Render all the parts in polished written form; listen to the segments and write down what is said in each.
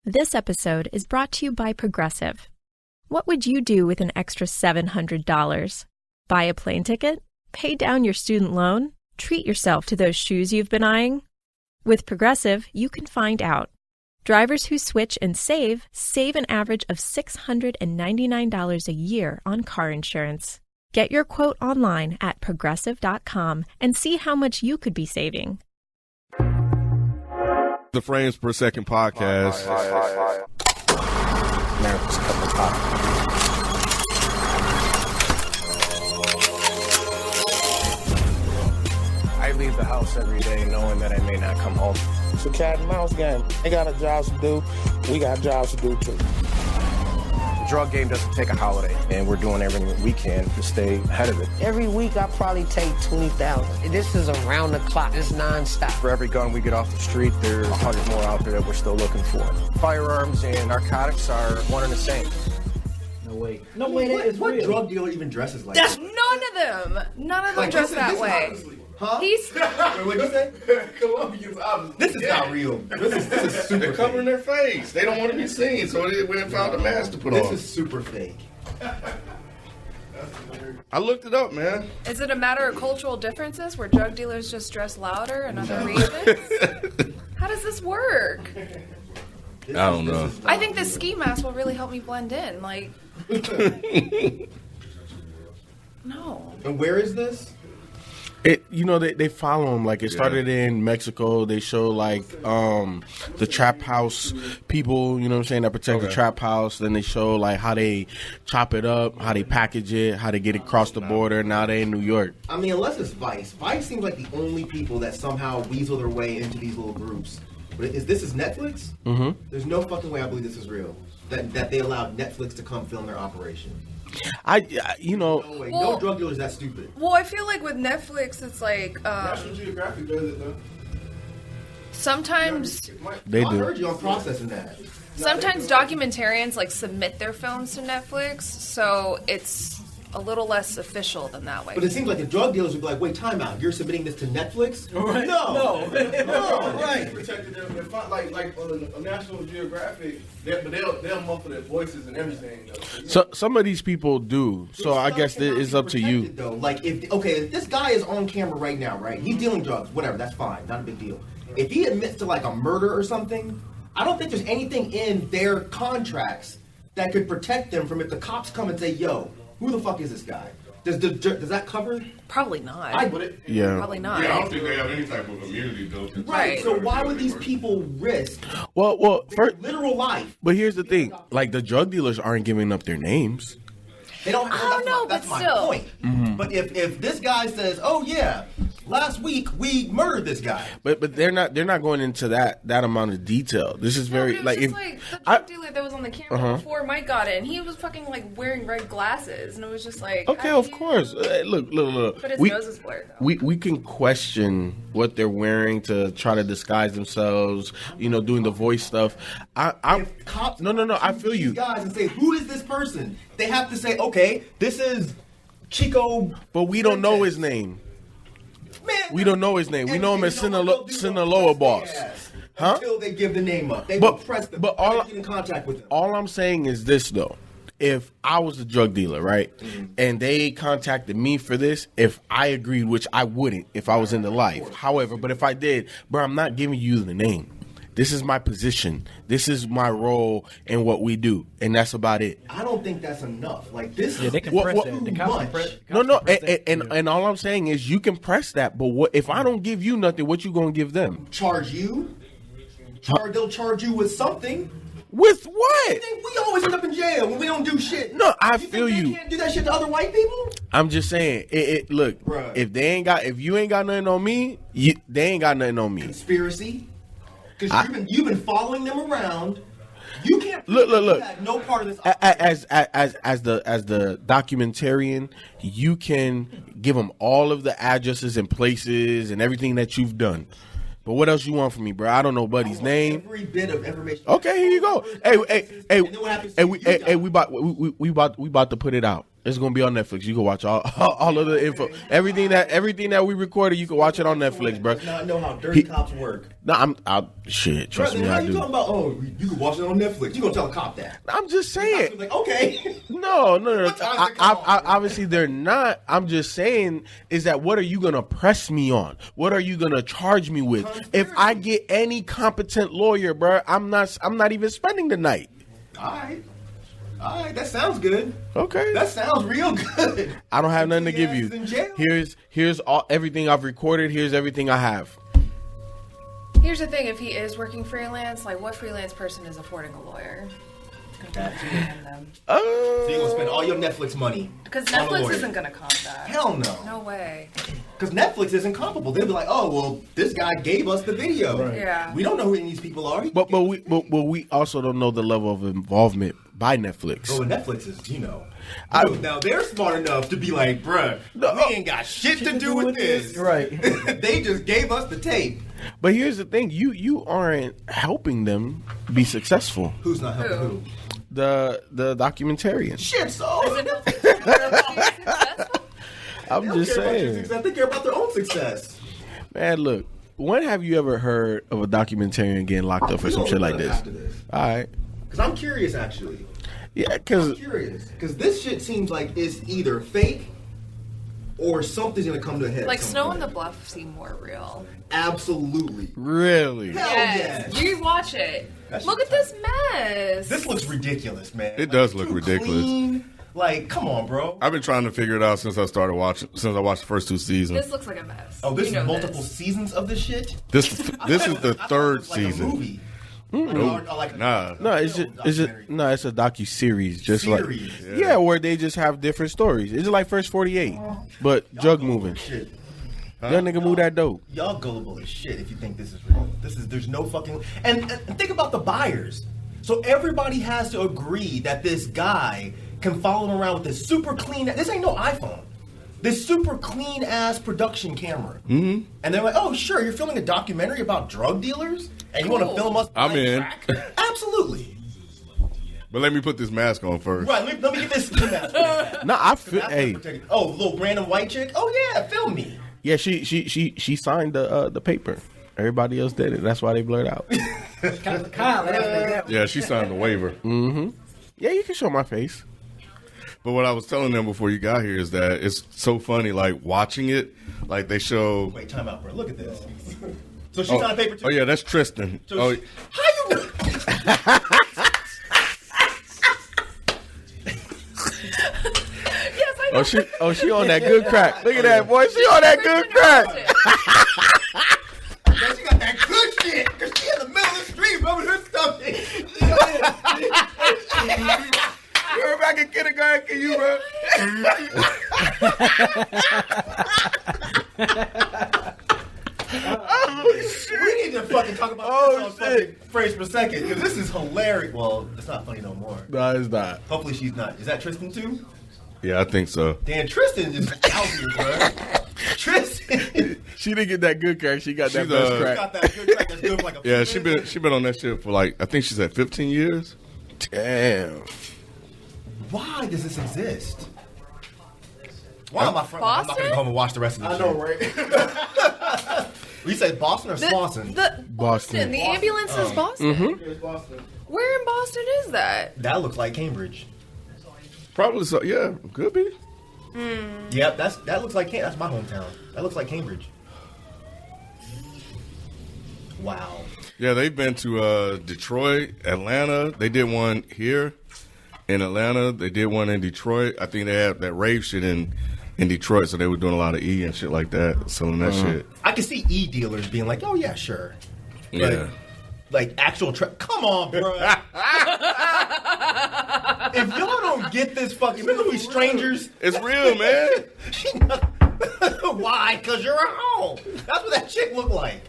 This episode is brought to you by Progressive. What would you do with an extra $700? Buy a plane ticket? Pay down your student loan? Treat yourself to those shoes you've been eyeing? With Progressive, you can find out. Drivers who switch and save an average of $699 a year on car insurance. Get your quote online at progressive.com and see how much you could be saving. The Frames Per Second podcast. America's Cup of Pop. I leave the house every day knowing that I may not come home. It's a cat and mouse game. They got a job to do. We got jobs to do too. The drug game doesn't take a holiday, and we're doing everything we can to stay ahead of it. Every week I probably take 20,000. This is around the clock. It's nonstop. For every gun we get off the street, there's 100 more out there that we're still looking for. Firearms and narcotics are one and the same. No way. No way, that is What real. drug dealer even dresses like That's that? None of them. None of them dress that way. Huh? He's Wait, what'd you say? This is not real. This is super They're covering their face. They don't want to be seen, so they went and found a mask to put on. This is super fake. I looked it up, man. Is it a matter of cultural differences where drug dealers just dress louder in other regions? How does this work? I don't know. I think this ski mask will really help me blend in. Like, no. And where is this? They follow him. Like, it started in Mexico. They show, like, the trap house people, you know what I'm saying, that protect the trap house. Then they show, like, how they chop it up, how they package it, how they get it across the border. Now they in New York. I mean, unless it's Vice. Vice seems like the only people that somehow weasel their way into these little groups. But this is Netflix? Mm-hmm. There's no fucking way I believe this is real. That they allowed Netflix to come film their operation. No way. Well, No drug dealer's that stupid. Well, I feel like with Netflix, it's like National Geographic does it, though. sometimes They I do. heard you on processing that. sometimes documentarians like submit their films to Netflix, so it's a little less official than that way. But it seems like the drug dealers would be like, wait, time out. You're submitting this to Netflix? Right. No. Right. Protected them. Like on a National Geographic, they'll muffle their voices and everything. So some of these people do. So I guess it's up to you. Though. Like, if this guy is on camera right now, right? He's dealing drugs, whatever, that's fine. Not a big deal. If he admits to, like, a murder or something, I don't think there's anything in their contracts that could protect them from if the cops come and say, yo, who the fuck is this guy? Does that cover? Probably not. Yeah. Probably not. Yeah, I don't think they have any type of immunity, though. Right. So why would these people risk Well, their first, literal life? but here's the thing. Like, the drug dealers aren't giving up their names. They don't. I don't know, that's but my still. point. Mm-hmm. But if this guy says, "Oh yeah, last week we murdered this guy," But they're not going into that amount of detail. This is very No, but like it was if just like the drug dealer that was on the camera Uh-huh. before Mike got in. He was fucking like wearing red glasses, and it was just like, okay, how of do you- course. Look. But his nose is blurred. Though. We can question what they're wearing to try to disguise themselves. Doing the voice stuff. if cops No. I feel these you. guys and say, "Who is this person?" They have to say, "Okay, this is Chico." But we don't know his name. Man, We don't know his name. We know him as Sinaloa Boss. Huh? Until they give the name up, they But- will press them. but all- get in contact with them. All I'm saying is this, though. If I was a drug dealer, right, and they contacted me for this, if I agreed, which I wouldn't if I was in the life. However, but if I did, bro, I'm not giving you the name. This is my position. This is my role in what we do, and that's about it. I don't think that's enough. Like this Yeah, is they can What- press what- that. The too cops can much. press. No, cops can press that. and all I'm saying is you can press that, but what if I don't give you nothing? What you gonna give them? charge you. They'll charge you with something. With what? I think we always end up in jail when we don't do shit. No, I think feel they you. can't do that shit to other white people. I'm just saying. Look, Bruh. if you ain't got nothing on me, they ain't got nothing on me. Conspiracy. Because you've been following them around. You can't Look. you had no part of this. As the documentarian, you can give them all of the addresses and places and everything that you've done. But what else you want from me, bro? I don't know Buddy's name. Every bit of information. Okay, here you go. Hey, And then what happens to you guys? we about to put it out. It's gonna be on Netflix. You can watch all of the info, everything that we recorded. You can watch it on Netflix, bro. Does not know how dirty cops work. No, shit. Trust Bro, me, then how I you do. talking about? Oh, you can watch it on Netflix. You gonna tell a cop that? I'm just saying. Like, okay. No. What time does it come on? Obviously, they're not. I'm just saying is that what are you gonna press me on? What are you gonna charge me with? If I get any competent lawyer, bro, I'm not even spending the night. All right, that sounds good. Okay, That sounds real good. I don't have nothing to give Is in jail? you. Here's everything I've recorded. Here's everything I have. Here's the thing: if he is working freelance, like what freelance person is affording a lawyer? So you're gonna spend all your Netflix money Because on a Netflix lawyer. isn't gonna comp that. Hell no. No way. Because Netflix isn't comparable. They'll be like, oh, well, this guy gave us the video. Yeah. We don't know who any of these people are. But we also don't know the level of involvement by Netflix. But Netflix is, now they're smart enough to be like, bruh, we ain't got shit to do with this. Right. They just gave us the tape. But here's the thing: you aren't helping them be successful. Who's not helping who? The documentarian. Shit, so. I'm just saying, They care about their own success. man. Look, when have you ever heard of a documentarian getting locked up for some shit like this? After this. All right, Because I'm curious, actually. yeah, I'm because curious. Because this shit seems like it's either fake or something's going to come to a head. Like at some Snow point. on the Bluff seem more real. Absolutely. really, Hell Yes. yes. Rewatch it. That Look at shit's this mess. This looks ridiculous, man. It does look too ridiculous. Clean. Like, come on, bro. I've been trying to figure it out since I watched the first 2 seasons. This looks like a mess. Oh, this You know is multiple this. seasons of this shit? This is the I thought it third was like a season. movie. Nope. Or like a- Nah. no, it's a docu-series, just Series. like where they just have different stories. It's like First 48, but drug moving. Shit. Young nigga move that dope. Y'all gullible as shit if you think this is real. There's no fucking. And think about the buyers. So everybody has to agree that this guy can follow him around with this super clean. This ain't no iPhone. This super clean ass production camera. Mm-hmm. And they're like, oh, sure, you're filming a documentary about drug dealers? And you want to film us? I'm buying in. crack? Absolutely. But let me put this mask on first. Right, let me get this. No, I feel. Hey, Oh, little random white chick? Oh, yeah, film me. yeah, she signed the paper. Everybody else did it. That's why they blurred out. Yeah, she signed the waiver. Yeah, you can show my face. But what I was telling them before you got here is that it's so funny, like watching it, like they show. Wait, time out, bro. Look at this. So she signed paper too? Oh yeah, that's Tristan. So Oh, how you know? Yes, I know. She on that good crack. Look at that boy. She on that good crack. Man, she got that good shit. Cause she in the middle of the street rubbing her stomach. You were back in kindergarten, can you, bro? We need to fucking talk about this on fucking phrase per second. Cause this is hilarious. Well, it's not funny no more. No, it's not. Hopefully she's not. Is that Tristan too? yeah, I think so. Damn, Tristan is out here, bro. Tristan. She didn't get that good crack. She got that She's, best uh, crack. Got that good crack that's good for like a Yeah, few she minutes. been on that shit for like I think she said 15 years. Damn. Why does this exist? Why am I front? I'm not gonna Boston? go home and watch the rest of the I shit. know, right? You said Boston or Swanson? Boston. The ambulance is Boston. It's Boston. Where in Boston is that? That looks like Cambridge. Probably so. Yeah, could be. Yep, that looks like that's my hometown. That looks like Cambridge. Wow. Yeah, they've been to Detroit, Atlanta. They did one here in Atlanta. They did one in Detroit. I think they had that rave shit in Detroit, so they were doing a lot of E and shit like that, selling that shit. I can see E dealers being like, "Oh yeah, sure." Yeah. Like actual come on, bro. If y'all don't get this fucking, remember we strangers? It's real, man. Why? Cause you're at home. That's what that chick looked like.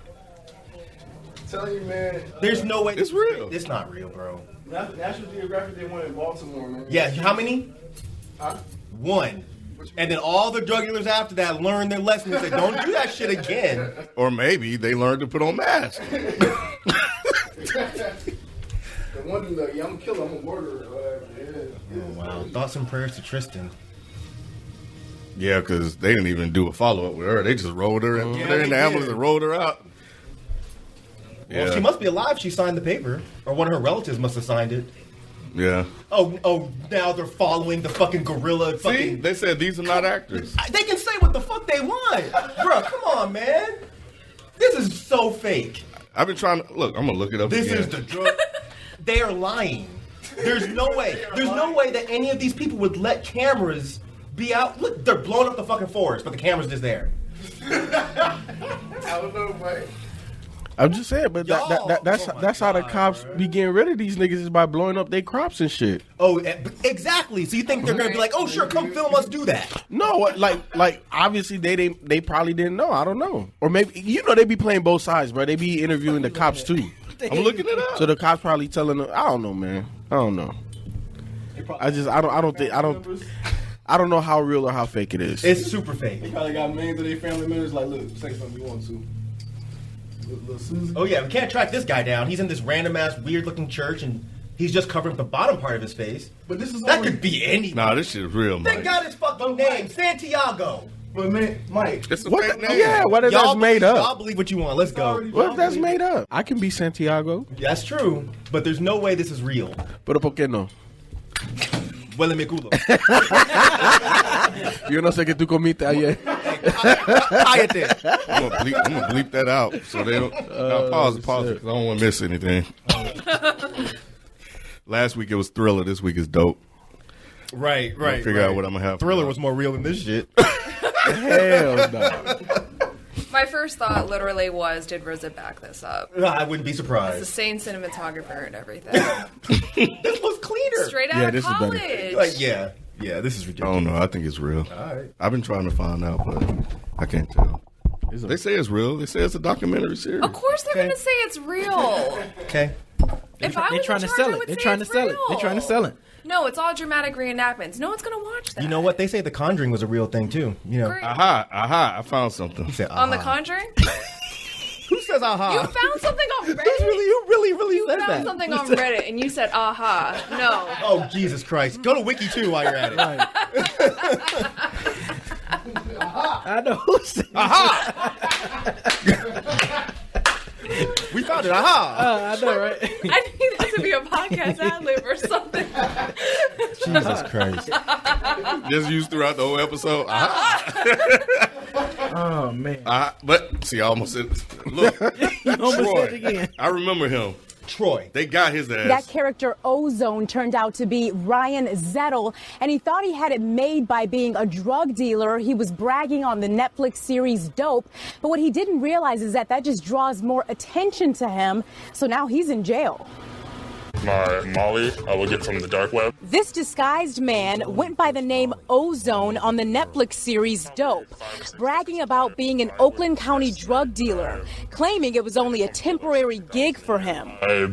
Tell you, man. There's no way. It's real. It's not real, bro. National Geographic did one in Baltimore, man. Yeah, how many? Huh? One. And then all the drug dealers after that learned their lesson and said, don't do that shit again. Or maybe they learned to put on masks. The one dude like, yeah, I'm a killer, I'm a murderer. Whatever. Yeah. Oh, wow. Thoughts and prayers to Tristan. Yeah, because they didn't even do a follow up with her. They just rolled her in, put her in the ambulance and rolled her out. Well, she must be alive. She signed the paper, or one of her relatives must have signed it. Yeah. Oh, now they're following the fucking gorilla. See, they said these are not actors. They can say what the fuck they want, bro. Come on, man. This is so fake. I've been trying to look. I'm gonna look it up. This again. is the drug. They are lying. There's no way. There's no way that any of these people would let cameras be out. Look, they're blowing up the fucking forest, but the camera's just there. I don't know, man. I'm just saying, but that's how the cops be getting rid of these niggas is by blowing up their crops and shit. Oh, exactly. So you think they're gonna be like, oh, sure, come film us do that? No, like obviously they probably didn't know. I don't know, or maybe they be playing both sides, bro. They be interviewing the cops too. I'm looking it up. So the cops probably telling them. I don't know, man. I don't know. I don't know how real or how fake it is. It's super fake. They probably got millions of their family members like, look, say something you want to. Little Susie. Oh yeah, we can't track this guy down. He's in this random ass weird looking church and he's just covering up the bottom part of his face. But this is that could be any. Nah, this shit is real, They Mike. got his fucking name, Santiago. But man, Mike, It's a fake name. Yeah, what if that's made Y'all up? believe what you want. Let's go. What if that's made up? I can be Santiago. That's true, but there's no way this is real. Pero por qué no? Huele mi culo. Yo no sé que tú comiste ayer. Cállate. I'm gonna bleep that out so they don't. Pause it, because I don't want to miss anything. Last week it was Thriller. This week is Dope. Right. Figure out what I'm gonna have. Thriller was more real than this shit. Hell no. My first thought literally was, did RZA back this up? I wouldn't be It's the surprised. same cinematographer and everything. This looks cleaner. Straight Yeah, out of this is better. college. Like yeah, this is I ridiculous. don't know. I think it's real. All right. I've been trying to find out, but I can't tell. They say it's real. They say it's a documentary series. Of course they're going to say it's real. Okay. If I was trying in to charge, sell I it. would They're say trying to it's sell it. real. They're trying to sell it. No, it's all dramatic reenactments. No one's going to watch that. You know what? They say The Conjuring was a real thing too. You know. Great. Aha! I found something. He said, On The uh-huh. Conjuring? Who says aha? You found something on Reddit? You really You said found that. something on Reddit and you said, aha. No. Oh Jesus Christ! Go to Wiki too while you're at it. I know who said We found it. Aha! I know, right? I need that to be a podcast ad lib or something. Jesus Christ! Just used throughout the whole episode. Oh man. But see, I almost said. Look, You almost Troy. said it again. I remember him. Troy. They got his ass. That character Ozone turned out to be Ryan Zettel, and he thought he had it made by being a drug dealer. He was bragging on the Netflix series Dope, but what he didn't realize is that just draws more attention to him, so now he's in jail. My Molly, I will get from the dark web. This disguised man went by the name Ozone on the Netflix series Dope, bragging about being an Oakland County drug dealer, claiming it was only a temporary gig for him. I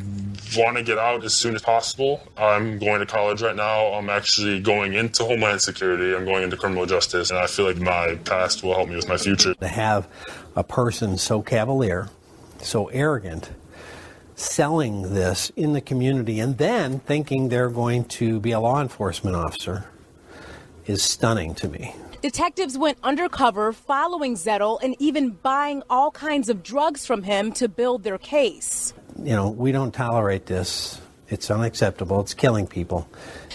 want to get out as soon as possible. I'm going to college right now. I'm actually going into Homeland Security. I'm going into criminal justice, and I feel like my past will help me with my future. To have a person so cavalier, so arrogant, selling this in the community and then thinking they're going to be a law enforcement officer is stunning to me. Detectives went undercover following Zettel and even buying all kinds of drugs from him to build their case. You know, we don't tolerate this. It's unacceptable. It's killing people.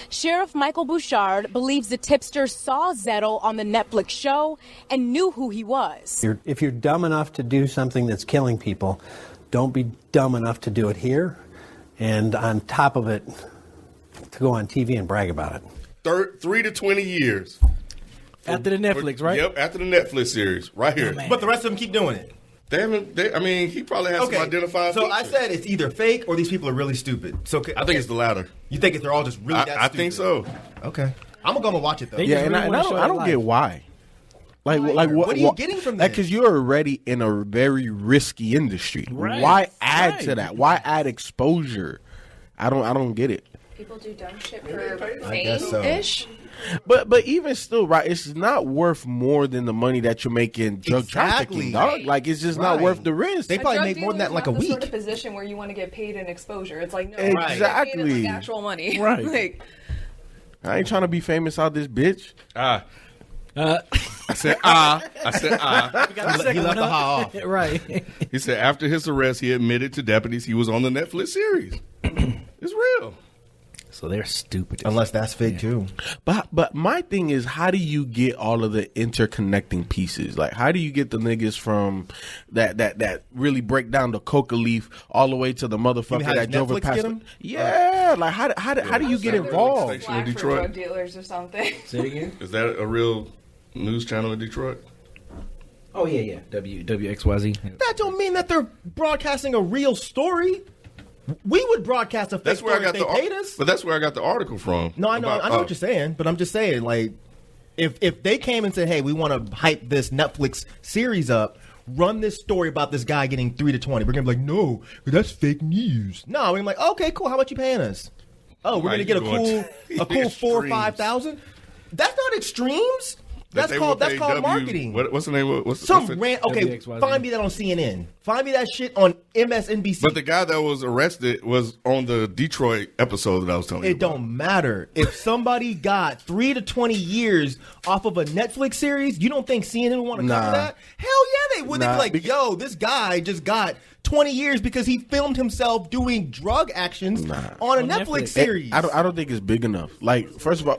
Sheriff Michael Bouchard believes the tipster saw Zettel on the Netflix show and knew who he was. If you're dumb enough to do something that's killing people, don't be dumb enough to do it here, and on top of it, to go on TV and brag about it. 3 to 20 years. After the Netflix, right? Yep, after the Netflix series, right here. But the rest of them keep doing it. They haven't. I mean, he probably has some identifying So I features. said it's either fake or these people are really stupid. So I think it's the latter. You think they're all just really that I stupid? think so. Okay. I'm gonna go and watch it though. Yeah, and I don't get why. Like What are you getting from that? this? Because you're already in a very risky industry. Right. Why add to Right. that? Why add exposure? I don't get it. People do dumb shit for I guess so. fame-ish. But even still, right? It's not worth more than the money that you're making drug Exactly. trafficking, dog. Like it's just not Right. worth the risk. They probably make more than that in like a The sort week. of position where you want to get paid in exposure. It's like no, Exactly. you get paid in, like, actual money. Right. Like, I ain't trying to be famous out this bitch. I said ah. He left the ha off. Right. He said after his arrest, he admitted to deputies he was on the Netflix series. It's real. So they're stupid. Unless that's fake too. But my thing is, how do you get all of the interconnecting pieces? Like, how do you get the niggas from that really break down the coca leaf all the way to the motherfucker that drove it past? Yeah, like how do you get involved? Black for drug dealers or something. Say it again. Is that a real news channel in Detroit? Oh yeah. WXYZ. That don't mean that they're broadcasting a real story. We would broadcast a fake That's where story I got if they paid us. But that's where I got the article from. No, I know what you're saying, but I'm just saying, like, if they came and said, "Hey, we want to hype this Netflix series up, run this story about this guy getting 3 to 20," we're gonna be like, "No, that's fake news." No, we're like, "Okay, cool. How much you paying us?" Oh, we're gonna get a cool 4 or 5,000. That's not extremes. That's called marketing. What's the name? Find me that on CNN. Find me that shit on MSNBC. But the guy that was arrested was on the Detroit episode that I was telling you about. It don't matter. If somebody got 3 to 20 years off of a Netflix series, you don't think CNN would want to cover that? Hell yeah, they would. They'd be like, yo, this guy just got 20 years because he filmed himself doing drug actions on a Netflix series. I don't think it's big enough. Like, first of all,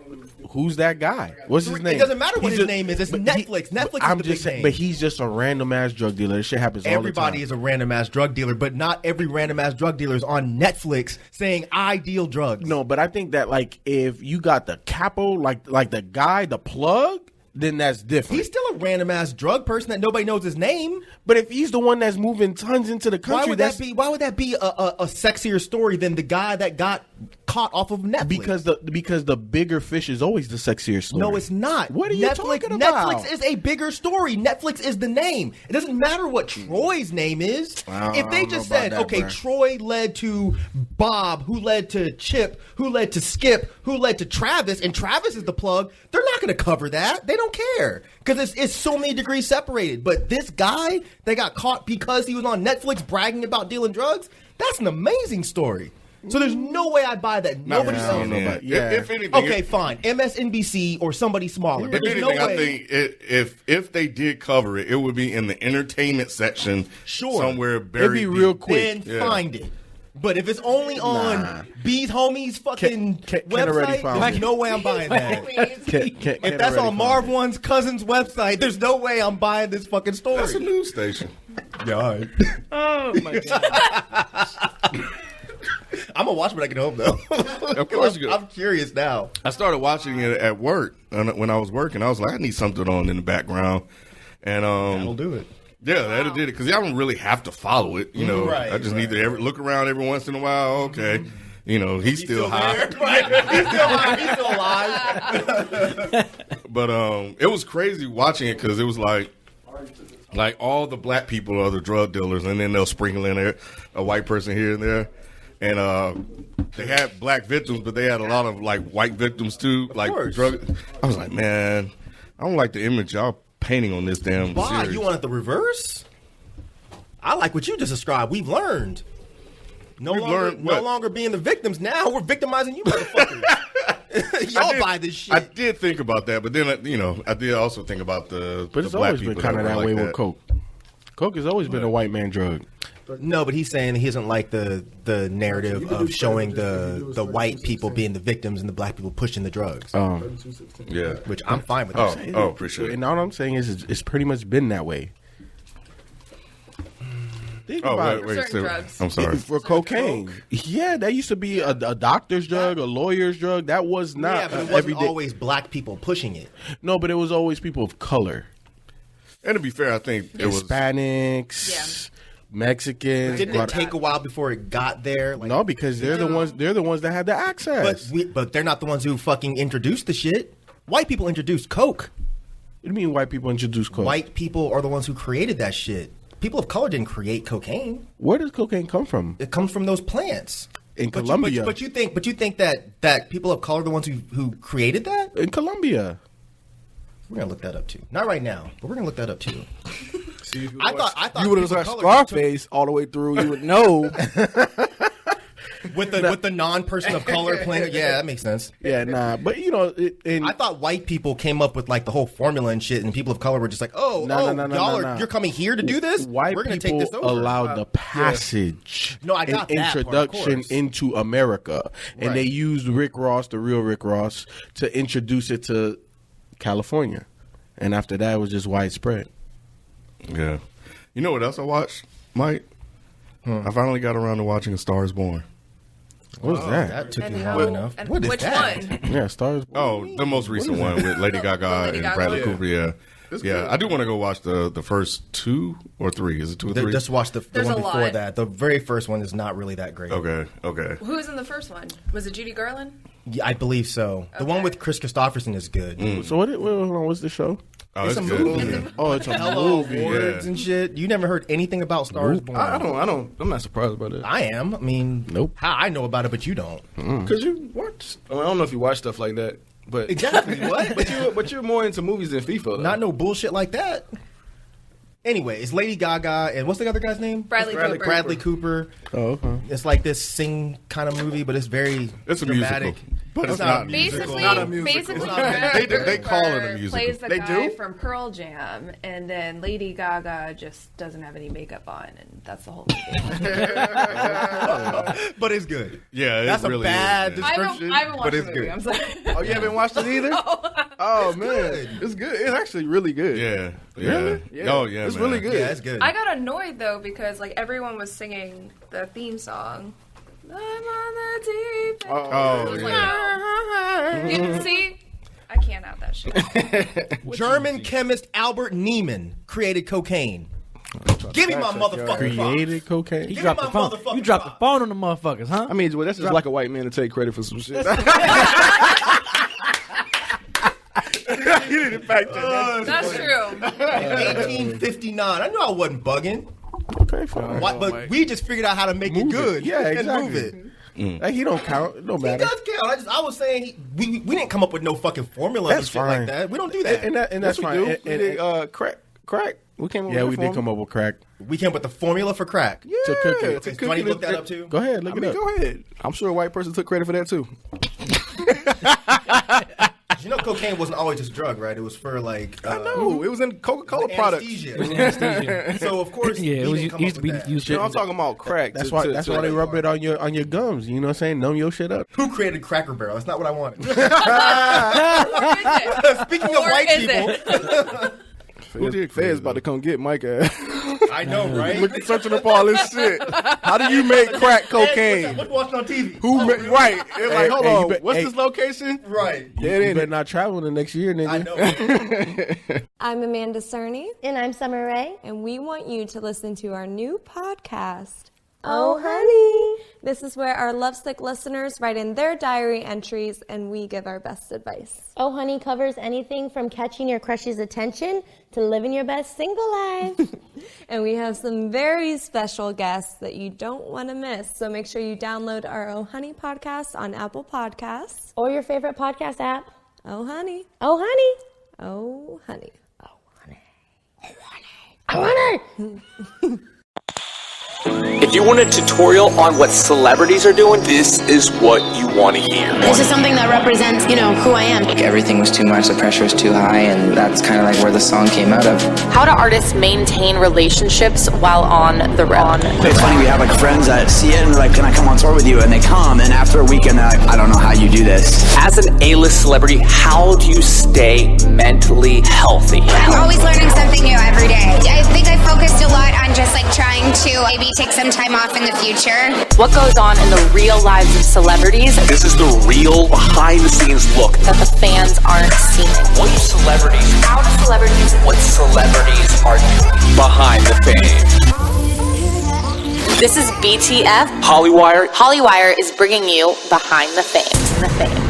who's that guy? What's his name? It doesn't matter what his name is. It's Netflix. Netflix is the big name. But he's just a random ass drug dealer. This shit happens all the time. Everybody is a random ass drug dealer, but not every random ass drug dealer is on Netflix saying I deal drugs. No, but I think that like if you got the capo, like the guy, the plug, then that's different. He's still a random ass drug person that nobody knows his name. But if he's the one that's moving tons into the country, why would that be a sexier story than the guy that got caught off of Netflix? Because the bigger fish is always the sexier story. No, it's not. What are you talking about? Netflix is a bigger story. Netflix is the name. It doesn't matter what Troy's name is. If they just said, okay, Troy led to Bob, who led to Chip, who led to Skip, who led to Travis, and Travis is the plug, they're not going to cover that. They don't care because it's so many degrees separated. But this guy that got caught because he was on Netflix bragging about dealing drugs, that's an amazing story. So there's no way I'd buy that. Nobody sells it. If anything, okay, fine. MSNBC or somebody smaller. But if anything, I think if they did cover it, it would be in the entertainment section somewhere buried. It'd be real quick. Then find it. But if it's only on B's Homies fucking website, there's no way I'm buying that. If that's on Marv One's cousin's website, there's no way I'm buying this fucking story. That's a news station. Yeah, all right. Oh, my God. I'm going to watch when I get home, though. Of course you I'm curious now. I started watching it at work. When I was working, I was like, I need something on in the background. And that'll do it. Yeah, that'll do it. Because I don't really have to follow it. You know, I just need to look around every once in a while. Okay. You know, he's still high. He's still alive. But it was crazy watching it because it was like all the black people are the drug dealers, and then they'll sprinkle in a white person here and there. And they had black victims, but they had a lot of like white victims too. Like drug. I was like, man, I don't like the image y'all painting on this damn series. You want it the reverse? I like what you just described. We've learned. No longer being the victims. Now we're victimizing you motherfuckers. Y'all buy this shit. I did think about that, but then I did also think about the. But it's black always been kind of that way with coke. Coke has always been a white man drug. No, but he's saying he doesn't like the narrative of showing the white people being the victims and the black people pushing the drugs. Yeah, which I'm fine with. Appreciate it. And all I'm saying is it's pretty much been that way. Think about I'm sorry. For cocaine. Yeah, that used to be a doctor's drug, a lawyer's drug. That was not. Yeah, but it wasn't always black people pushing it. No, but it was always people of color. And to be fair, I think it was Hispanics. Mexicans. Didn't it take a while before it got there? Like, no, because they're the ones that had the access. But they're not the ones who fucking introduced the shit. White people introduced coke. What do you mean white people introduced coke? White people are the ones who created that shit. People of color didn't create cocaine. Where does cocaine come from? It comes from those plants in Colombia. But you think that people of color are the ones who created that in Colombia? We're gonna look that up too. Not right now, but we're gonna look that up too. See, I thought you would have watched Scarface all the way through. You would know. with the non-person of color playing. Yeah, that makes sense. Yeah, nah, but I thought white people came up with like the whole formula and shit, and people of color were just like, you're coming here to do this. White We're gonna people take this over. allowed the passage, No, I got and that part, of introduction course. into America, and Right. they used Rick Ross, the real Rick Ross, to introduce it to California, and after that, it was just widespread. Yeah. You know what else I watched, Mike? I finally got around to watching A Star Is Born. What was that? That took And you how- long enough. and What is which that? one? Yeah, Stars. Oh, the most recent one with Lady Gaga Lady and Gaga Bradley one? Cooper. Yeah, It's yeah. good. I do want to go watch the first 2 or 3. Is it 2 or 3? Just watch the There's one a before lot. that. The very first one is not really that great. Okay. Who was in the first one? Was it Judy Garland? Yeah, I believe so. The one with Chris Christopherson is good. So hold on, what's the show? Oh, It's a good. movie. Oh, it's a Hella movie. awards and shit. You never heard anything about Stars Born? I'm not surprised about it. I am. I mean, Nope. How I know about it, but you don't. Because you watch. I don't know if you watch stuff like that, but Exactly. What? but you're more into movies than FIFA. Though. Not no bullshit like that. Anyway, it's Lady Gaga and what's the other guy's name? Bradley Cooper. Bradley Cooper. Oh, okay. It's like this sing kind of movie, but it's very It's a dramatic. musical, but it's not a musical. Basically, Not a musical. basically, It's not- Bradley they call it a Cooper musical. Plays the They guy do? from Pearl Jam, and then Lady Gaga just doesn't have any makeup on, and that's the whole movie. But it's good. Yeah, it That's really a bad is, man. I description. haven't watched but the it's movie. good. I'm sorry. Oh, you haven't watched it either? Oh man, good. it's good. It's actually really good. Yeah. Really? Yeah. Oh yeah. It's man. really good. Yeah, it's good. I got annoyed though because like everyone was singing the theme song. I'm on the deep end. Oh, I was yeah. like, you see, I can't have that shit. German chemist Albert Niemann created cocaine. Give me my motherfucking props. Created cocaine. He Give dropped me the my phone. motherfucking You dropped the props. phone on the motherfuckers, huh? I mean, well, that's just like a white man to take credit for some shit. You need to fact check that. That's true. 1859. I knew I wasn't bugging. Okay, fine. But we just figured out how to make it good. Yeah, and exactly. move it. Like, he don't count. It don't He matter. does count. I was saying we didn't come up with no fucking formula and That's shit fine. like that. We don't do that. And that's Yes, we fine. do. And- We and- did crack. We came up yeah, with we did come up with crack. We came up with the formula for crack. Yeah, to cook it. to Do I need to look it. that up too? Go ahead, look I it mean, up. go ahead. I'm sure a white person took credit for that too. You know, cocaine wasn't always just a drug, right? It was for like I know it was in Coca-Cola it was products. anesthesia. So of course, Yeah, it we was didn't come used up to with be that. used. You know, I'm talking about crack. That's why they rub it on your gums. You know what I'm saying? Numb your shit up. Who created Cracker Barrel? That's not what I wanted. Speaking of white people. Feds about to come get Mike ass. I know, right? Look at searching up all this shit. How do you make crack cocaine? What's watching on TV? Who made right? It's like, hold on, what's hey. this location? Right. You better not travel the next year, nigga. I know. I'm Amanda Cerny. And I'm Summer Rae. And we want you to listen to our new podcast, Oh Honey. This is where our lovesick listeners write in their diary entries and we give our best advice. Oh Honey covers anything from catching your crush's attention to living your best single life. And we have some very special guests that you don't want to miss. So make sure you download our Oh Honey podcast on Apple Podcasts. Or your favorite podcast app. Oh Honey. Oh Honey. Oh Honey. Oh Honey. Oh Honey. If you want a tutorial on what celebrities are doing, this is what you want to hear. This is something that represents, who I am. Like everything was too much, the pressure was too high, and that's kind of like where the song came out of. How do artists maintain relationships while on the road? It's funny, we have like friends that see it and they're like, can I come on tour with you? And they come, and after a weekend, they're like, I don't know how you do this. As an A-list celebrity, how do you stay mentally healthy? I'm always learning something new every day. I think I focused a lot on just like trying to maybe take some time off in the future. What goes on in the real lives of celebrities? This is the real behind-the-scenes look that the fans aren't seeing. What do celebrities? How do celebrities? What celebrities are doing behind the fame? This is BTF. Hollywire. Hollywire is bringing you behind the fame.